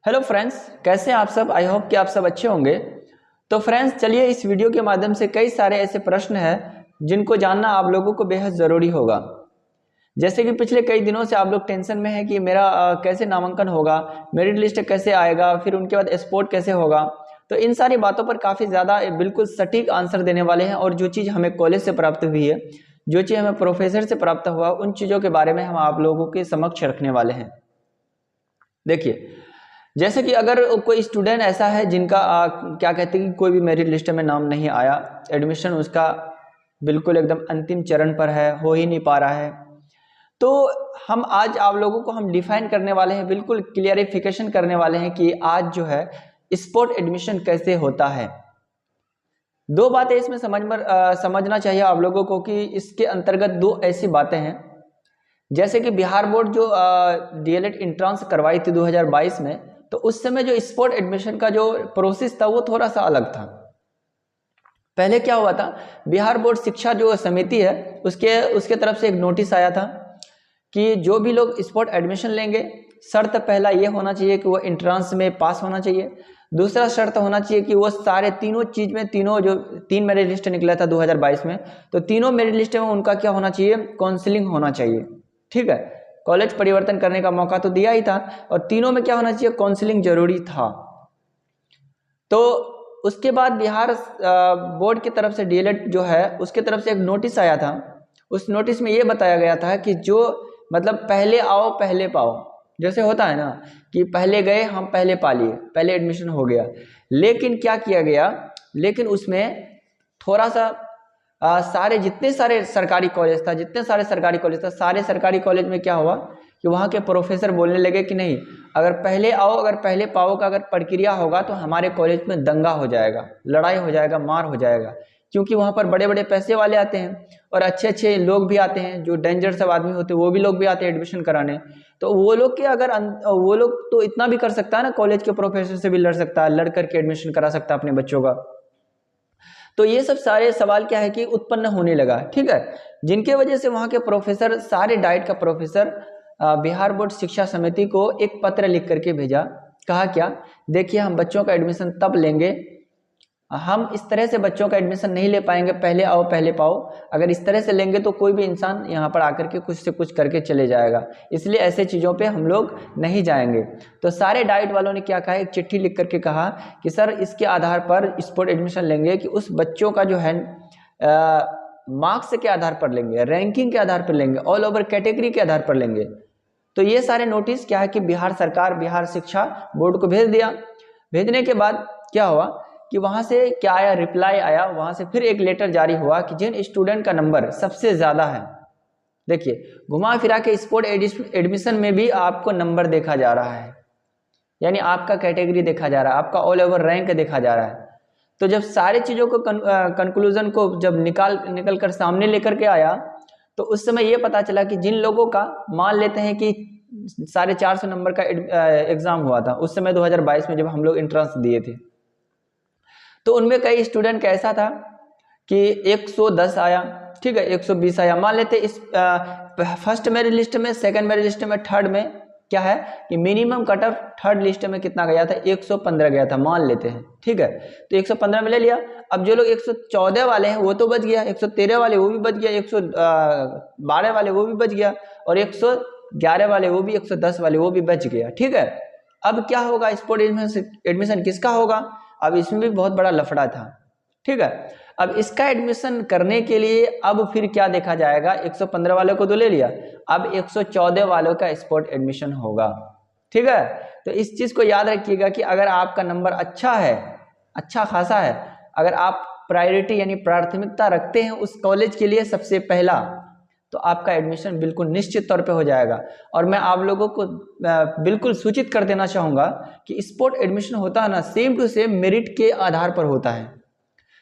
Hello friends, कैसे हैं आप सब। आई होप कि आप सब अच्छे होंगे। तो फ्रेंड्स, चलिए इस वीडियो के माध्यम से कई सारे ऐसे प्रश्न हैं जिनको जानना आप लोगों को बेहद ज़रूरी होगा। जैसे कि पिछले कई दिनों से आप लोग टेंशन में हैं कि मेरा कैसे नामांकन होगा, मेरिट लिस्ट कैसे आएगा, फिर उनके बाद स्पोर्ट कैसे होगा। तो इन सारी बातों पर काफ़ी ज़्यादा बिल्कुल सटीक आंसर देने वाले हैं, और जो चीज़ हमें कॉलेज से प्राप्त हुई है, जो चीज़ हमें प्रोफेसर से प्राप्त हुआ, उन चीज़ों के बारे में हम आप लोगों के समक्ष रखने वाले हैं। देखिए, जैसे कि अगर कोई स्टूडेंट ऐसा है जिनका क्या कहते हैं कि कोई भी मेरिट लिस्ट में नाम नहीं आया, एडमिशन उसका बिल्कुल एकदम अंतिम चरण पर है, हो ही नहीं पा रहा है, तो हम आज आप लोगों को हम डिफाइन करने वाले हैं, बिल्कुल क्लियरिफिकेशन करने वाले हैं कि आज जो है स्पोर्ट एडमिशन कैसे होता है। दो बातें इसमें समझना चाहिए आप लोगों को कि इसके अंतर्गत दो ऐसी बातें हैं। जैसे कि बिहार बोर्ड जो डीएलएड एंट्रेंस करवाई थी 2022 में, तो उस समय जो स्पोर्ट एडमिशन का जो प्रोसेस था वो थोड़ा सा अलग था। पहले क्या हुआ था, बिहार बोर्ड शिक्षा जो समिति है उसके तरफ से एक नोटिस आया था कि जो भी लोग स्पोर्ट एडमिशन लेंगे, शर्त पहला ये होना चाहिए कि वो एंट्रेंस में पास होना चाहिए। दूसरा शर्त होना चाहिए कि वो सारे तीनों चीज में, तीनों जो 3 मेरिट लिस्ट निकला था 2022 में, तो तीनों मेरिट लिस्ट में उनका क्या होना चाहिए, काउंसलिंग होना चाहिए। ठीक है, कॉलेज परिवर्तन करने का मौका तो दिया ही था, और तीनों में क्या होना चाहिए, काउंसलिंग जरूरी था। तो उसके बाद बिहार बोर्ड की तरफ से डीएलएड जो है उसके तरफ से एक नोटिस आया था। उस नोटिस में ये बताया गया था कि जो मतलब पहले आओ पहले पाओ, जैसे होता है ना कि पहले गए हम पहले पा लिए, पहले एडमिशन हो गया। लेकिन क्या किया गया, लेकिन उसमें थोड़ा सा जितने सारे सरकारी कॉलेज था, सारे सरकारी कॉलेज में क्या हुआ कि वहाँ के प्रोफेसर बोलने लगे कि नहीं, अगर पहले आओ अगर पहले पाओ का अगर प्रक्रिया होगा तो हमारे कॉलेज में दंगा हो जाएगा, लड़ाई हो जाएगा, मार हो जाएगा। क्योंकि वहाँ पर बड़े बड़े पैसे वाले आते हैं और अच्छे अच्छे लोग भी आते हैं, जो डेंजर सब आदमी होते हैं वो भी लोग भी आते हैं एडमिशन कराने। तो वो लोग के अगर वो लोग तो इतना भी कर सकता है ना, कॉलेज के प्रोफेसर से भी लड़ सकता है, लड़ करके एडमिशन करा सकता है अपने बच्चों का। तो ये सब सारे सवाल क्या है कि उत्पन्न होने लगा। ठीक है, जिनके वजह से वहाँ के प्रोफेसर, सारे डाइट का प्रोफेसर बिहार बोर्ड शिक्षा समिति को एक पत्र लिख करके भेजा। कहा क्या, देखिए हम बच्चों का एडमिशन तब लेंगे, हम इस तरह से बच्चों का एडमिशन नहीं ले पाएंगे, पहले आओ पहले पाओ। अगर इस तरह से लेंगे तो कोई भी इंसान यहाँ पर आकर के कुछ से कुछ करके चले जाएगा, इसलिए ऐसे चीज़ों पे हम लोग नहीं जाएंगे। तो सारे डाइट वालों ने क्या कहा, एक चिट्ठी लिख करके कहा कि सर इसके आधार पर स्पोर्ट एडमिशन लेंगे कि उस बच्चों का जो है मार्क्स के आधार पर लेंगे, रैंकिंग के आधार पर लेंगे, ऑल ओवर कैटेगरी के आधार पर लेंगे। तो ये सारे नोटिस क्या है कि बिहार सरकार, बिहार शिक्षा बोर्ड को भेज दिया। भेजने के बाद क्या हुआ कि वहां से क्या आया, रिप्लाई आया, वहां से फिर एक लेटर जारी हुआ कि जिन स्टूडेंट का नंबर सबसे ज्यादा है, देखिए घुमा फिरा के स्पोर्ट एडमिशन में भी आपको नंबर देखा जा रहा है, यानी आपका कैटेगरी देखा जा रहा है, आपका ऑल ओवर रैंक देखा जा रहा है। तो जब सारी चीजों को कंक्लूजन को जब निकल कर सामने लेकर के आया, तो उस समय ये पता चला कि जिन लोगों का, मान लेते हैं कि 450 नंबर का एग्जाम हुआ था उस समय 2022 में जब हम लोग एंट्रेंस दिए थे, तो उनमें कई स्टूडेंट का ऐसा था कि 110 आया, ठीक है, 120 आया। मान लेते इस फर्स्ट मेरिट लिस्ट में, सेकंड मेरिट लिस्ट में, थर्ड में क्या है कि minimum cut off third list में कितना गया था, 115 गया था, मान लेते हैं। ठीक है, तो 115 में ले लिया। अब जो लोग 114 वाले हैं वो तो बच गया, 113 वाले वो भी बच गया, 112 वाले वो भी बच गया, और 111 वाले वो भी, 110 वाले वो भी बच गया। ठीक है, अब क्या होगा, स्पोर्ट एडमिशन किसका होगा, अब इसमें भी बहुत बड़ा लफड़ा था। ठीक है, अब इसका एडमिशन करने के लिए अब फिर क्या देखा जाएगा, 115 वाले को तो ले लिया, अब 114 वालों का स्पोर्ट एडमिशन होगा। ठीक है, तो इस चीज को याद रखिएगा कि अगर आपका नंबर अच्छा है, अच्छा खासा है, अगर आप प्रायोरिटी यानी प्राथमिकता रखते हैं उस कॉलेज के लिए सबसे पहला, तो आपका एडमिशन बिल्कुल निश्चित तौर पे हो जाएगा। और मैं आप लोगों को बिल्कुल सूचित कर देना चाहूँगा कि स्पोर्ट एडमिशन होता है ना, सेम टू सेम मेरिट के आधार पर होता है।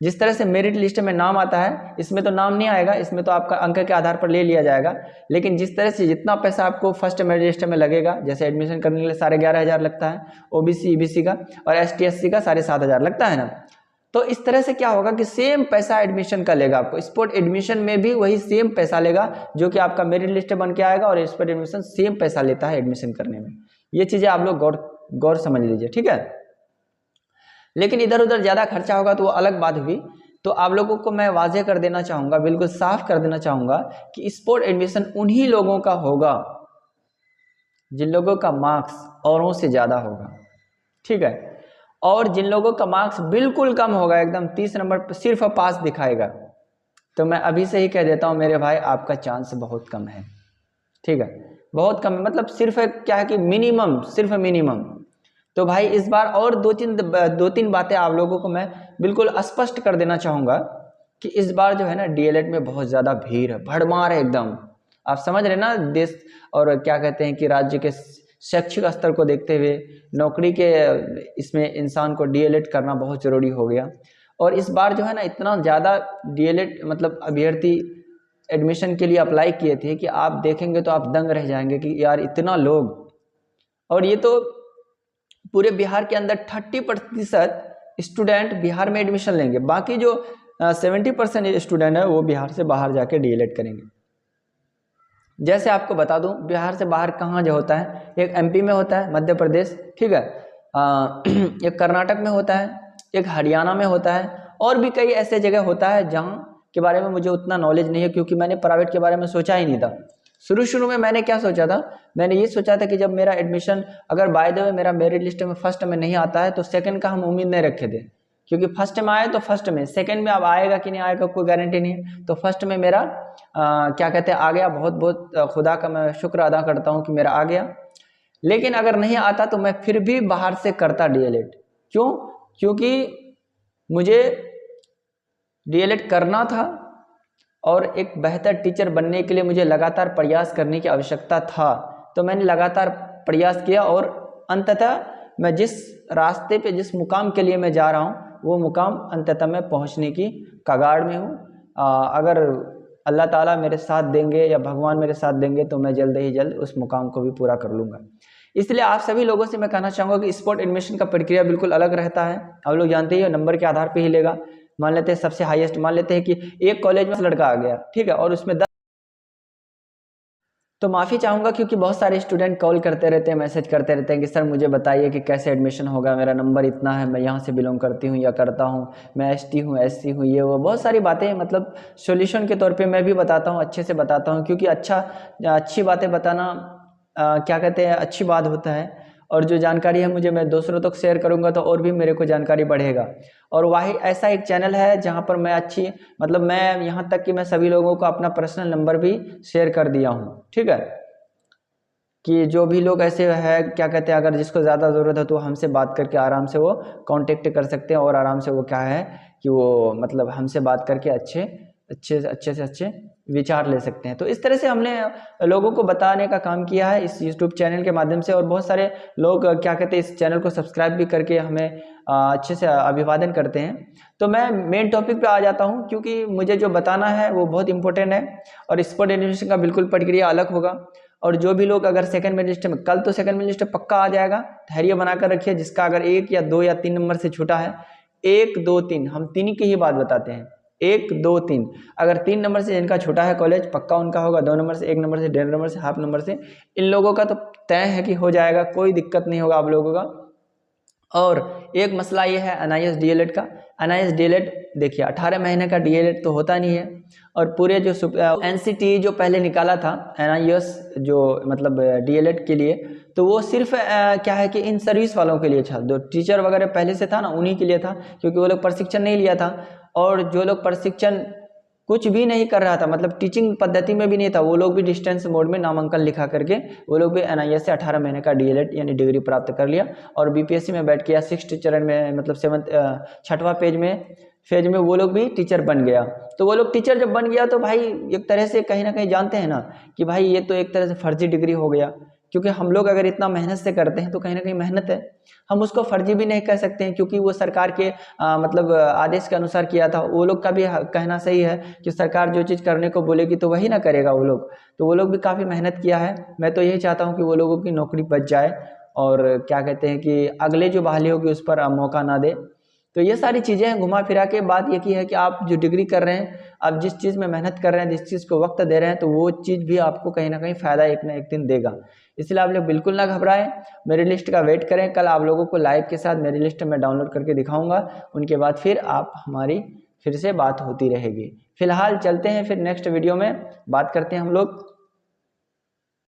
जिस तरह से मेरिट लिस्ट में नाम आता है, इसमें तो नाम नहीं आएगा, इसमें तो आपका अंक के आधार पर ले लिया जाएगा। लेकिन जिस तरह से जितना पैसा आपको फर्स्ट मेरिट लिस्ट में लगेगा, जैसे एडमिशन करने के लिए 11,500 लगता है ओबीसी ईबीसी का, और एसटी एससी का 7,500 लगता है ना, तो इस तरह से क्या होगा कि सेम पैसा एडमिशन का लेगा आपको, स्पोर्ट एडमिशन में भी वही सेम पैसा लेगा जो कि आपका मेरिट लिस्ट बन के आएगा, और स्पोर्ट एडमिशन सेम पैसा लेता है एडमिशन करने में। ये चीज़ें आप लोग गौर समझ लीजिए, ठीक है। लेकिन इधर उधर ज़्यादा खर्चा होगा तो वो अलग बात हुई। तो आप लोगों को मैं वाज़ेह कर देना चाहूँगा, बिल्कुल साफ कर देना चाहूँगा कि स्पोर्ट एडमिशन उन्हीं लोगों का होगा जिन लोगों का मार्क्स औरों से ज़्यादा होगा, ठीक है। और जिन लोगों का मार्क्स बिल्कुल कम होगा, एकदम 30 नंबर पर सिर्फ पास दिखाएगा, तो मैं अभी से ही कह देता हूँ मेरे भाई, आपका चांस बहुत कम है, ठीक है, बहुत कम है। मतलब सिर्फ क्या है कि मिनिमम, सिर्फ मिनिमम। तो भाई इस बार और दो तीन बातें आप लोगों को मैं बिल्कुल स्पष्ट कर देना चाहूँगा कि इस बार जो है ना डीएलएड में बहुत ज़्यादा भीड़ है, भड़मार है एकदम। आप समझ रहे ना, देश और क्या कहते हैं कि राज्य के शैक्षिक स्तर को देखते हुए नौकरी के इसमें इंसान को डीएलएड करना बहुत ज़रूरी हो गया। और इस बार जो है ना इतना ज़्यादा डीएलएड मतलब अभ्यर्थी एडमिशन के लिए अप्लाई किए थे कि आप देखेंगे तो आप दंग रह जाएंगे कि यार इतना लोग। और ये तो पूरे बिहार के अंदर 30% स्टूडेंट बिहार में एडमिशन लेंगे, बाकी जो 70% स्टूडेंट है वो बिहार से बाहर जाके डीएलएड करेंगे। जैसे आपको बता दूं, बिहार से बाहर कहाँ जो होता है, एक एमपी में होता है, मध्य प्रदेश, ठीक है, एक कर्नाटक में होता है, एक हरियाणा में होता है, और भी कई ऐसे जगह होता है जहाँ के बारे में मुझे उतना नॉलेज नहीं है, क्योंकि मैंने प्राइवेट के बारे में सोचा ही नहीं था। शुरू में मैंने क्या सोचा था, मैंने ये सोचा था कि जब मेरा एडमिशन अगर बाय द वे मेरा मेरिट लिस्ट में फर्स्ट में नहीं आता है तो सेकंड का हम उम्मीद नहीं रखे थे, क्योंकि फर्स्ट में आए तो फर्स्ट में, सेकंड में अब आएगा कि नहीं आएगा कोई गारंटी नहीं है। तो फर्स्ट में मेरा क्या कहते हैं आ गया, बहुत बहुत खुदा का मैं शुक्र अदा करता हूँ कि मेरा आ गया। लेकिन अगर नहीं आता तो मैं फिर भी बाहर से करता डीएलएड। क्यों? क्योंकि मुझे डीएलएड करना था और एक बेहतर टीचर बनने के लिए मुझे लगातार प्रयास करने की आवश्यकता था। तो मैंने लगातार प्रयास किया और अंततः मैं जिस रास्ते पे, जिस मुकाम के लिए मैं जा रहा हूँ, वो मुकाम अंततः मैं पहुँचने की कगार में हूँ। अगर अल्लाह ताला मेरे साथ देंगे या भगवान मेरे साथ देंगे तो मैं जल्द ही जल्द उस मुकाम को भी पूरा कर लूँगा। इसलिए आप सभी लोगों से मैं कहना चाहूँगा कि स्पोर्ट एडमिशन का प्रक्रिया बिल्कुल अलग रहता है। आप लोग जानते ही हो, नंबर के आधार पे ही लेगा। मान लेते हैं सबसे हाईएस्ट, मान लेते हैं कि एक कॉलेज में लड़का आ गया, ठीक है, और उसमें 10, तो माफ़ी चाहूँगा क्योंकि बहुत सारे स्टूडेंट कॉल करते रहते हैं, मैसेज करते रहते हैं कि सर मुझे बताइए कि कैसे एडमिशन होगा, मेरा नंबर इतना है, मैं यहाँ से बिलोंग करती हूँ या करता हूँ, मैं एसटी हूँ, एससी हूँ, ये वो बहुत सारी बातें। मतलब सॉल्यूशन के तौर पे मैं भी बताता हूँ, अच्छे से बताता हूँ, क्योंकि अच्छी बातें बताना क्या कहते हैं अच्छी बात होता है। और जो जानकारी है मुझे मैं दूसरों तक शेयर करूँगा तो और भी मेरे को जानकारी बढ़ेगा। और वही ऐसा एक चैनल है जहाँ पर मैं मतलब मैं यहाँ तक कि मैं सभी लोगों को अपना पर्सनल नंबर भी शेयर कर दिया हूँ, ठीक है, कि जो भी लोग ऐसे है क्या कहते हैं अगर जिसको ज़्यादा ज़रूरत है तो हमसे बात करके आराम से वो कांटेक्ट कर सकते हैं और आराम से वो क्या है कि वो मतलब हमसे बात करके अच्छे से अच्छे विचार ले सकते हैं। तो इस तरह से हमने लोगों को बताने का काम किया है इस यूट्यूब चैनल के माध्यम से। और बहुत सारे लोग क्या कहते हैं इस चैनल को सब्सक्राइब भी करके हमें अच्छे से अभिवादन करते हैं। तो मैं मेन टॉपिक पे आ जाता हूँ, क्योंकि मुझे जो बताना है वो बहुत इंपॉर्टेंट है और स्पोर्ट एडमिशन का बिल्कुल प्रक्रिया अलग होगा। और जो भी लोग अगर सेकंड मेरिट लिस्ट में, कल तो सेकंड मेरिट लिस्ट पक्का आ जाएगा, धैर्य बनाकर रखिए। जिसका अगर 1 या 2 या 3 नंबर से छूटा है, 1 2 3, हम 3 की ही बात बताते हैं, 1 2 3, अगर 3 नंबर से जिनका छूटा है कॉलेज पक्का उनका होगा, 2 नंबर से, 1 नंबर से, 1.5 नंबर से, हाफ नंबर से, इन लोगों का तो तय है कि हो जाएगा, कोई दिक्कत नहीं होगा आप लोगों का। और एक मसला ये है एनआईएस डीएलएड का। एनआईएस डीएलएड देखिए 18 महीने का डीएलएड तो होता नहीं है। और पूरे जो एनसीटी जो पहले निकाला था एनआईएस जो मतलब डीएलएड के लिए, तो वो सिर्फ क्या है कि इन सर्विस वालों के लिए था। जो टीचर वगैरह पहले से था ना उन्हीं के लिए था, क्योंकि वो लोग प्रशिक्षण नहीं लिया था। और जो लोग प्रशिक्षण कुछ भी नहीं कर रहा था, मतलब टीचिंग पद्धति में भी नहीं था, वो लोग भी डिस्टेंस मोड में नामांकन लिखा करके वो लोग भी एनआईएस से 18 महीने का डीएलएड यानी डिग्री प्राप्त कर लिया। और बीपीएससी में बैठ किया 6th चरण में, मतलब 6वां फेज में वो लोग भी टीचर बन गया। तो वो लोग टीचर जब बन गया तो भाई एक तरह से कहीं ना कहीं जानते हैं ना कि भाई ये तो एक तरह से फर्जी डिग्री हो गया, क्योंकि हम लोग अगर इतना मेहनत से करते हैं तो कहीं ना कहीं मेहनत है, हम उसको फर्जी भी नहीं कह सकते हैं, क्योंकि वो सरकार के मतलब आदेश के अनुसार किया था। वो लोग का भी कहना सही है कि सरकार जो चीज़ करने को बोलेगी तो वही ना करेगा वो लोग। तो वो लोग भी काफ़ी मेहनत किया है। मैं तो यही चाहता हूँ कि वो लोगों की नौकरी बच जाए और क्या कहते हैं कि अगले जो बहाली होगी उस पर मौका ना दे। तो ये सारी चीज़ें हैं। घुमा फिरा के बात ये की है कि आप जो डिग्री कर रहे हैं, आप जिस चीज़ में मेहनत कर रहे हैं, जिस चीज़ को वक्त दे रहे हैं, तो वो चीज़ भी आपको कहीं ना कहीं फ़ायदा एक ना एक दिन देगा। इसलिए आप लोग बिल्कुल ना घबराएं, मेरी लिस्ट का वेट करें। कल आप लोगों को लाइव के साथ मेरी लिस्ट में डाउनलोड करके दिखाऊंगा, उनके बाद फिर आप हमारी फिर से बात होती रहेगी। फिलहाल चलते हैं, फिर नेक्स्ट वीडियो में बात करते हैं हम लोग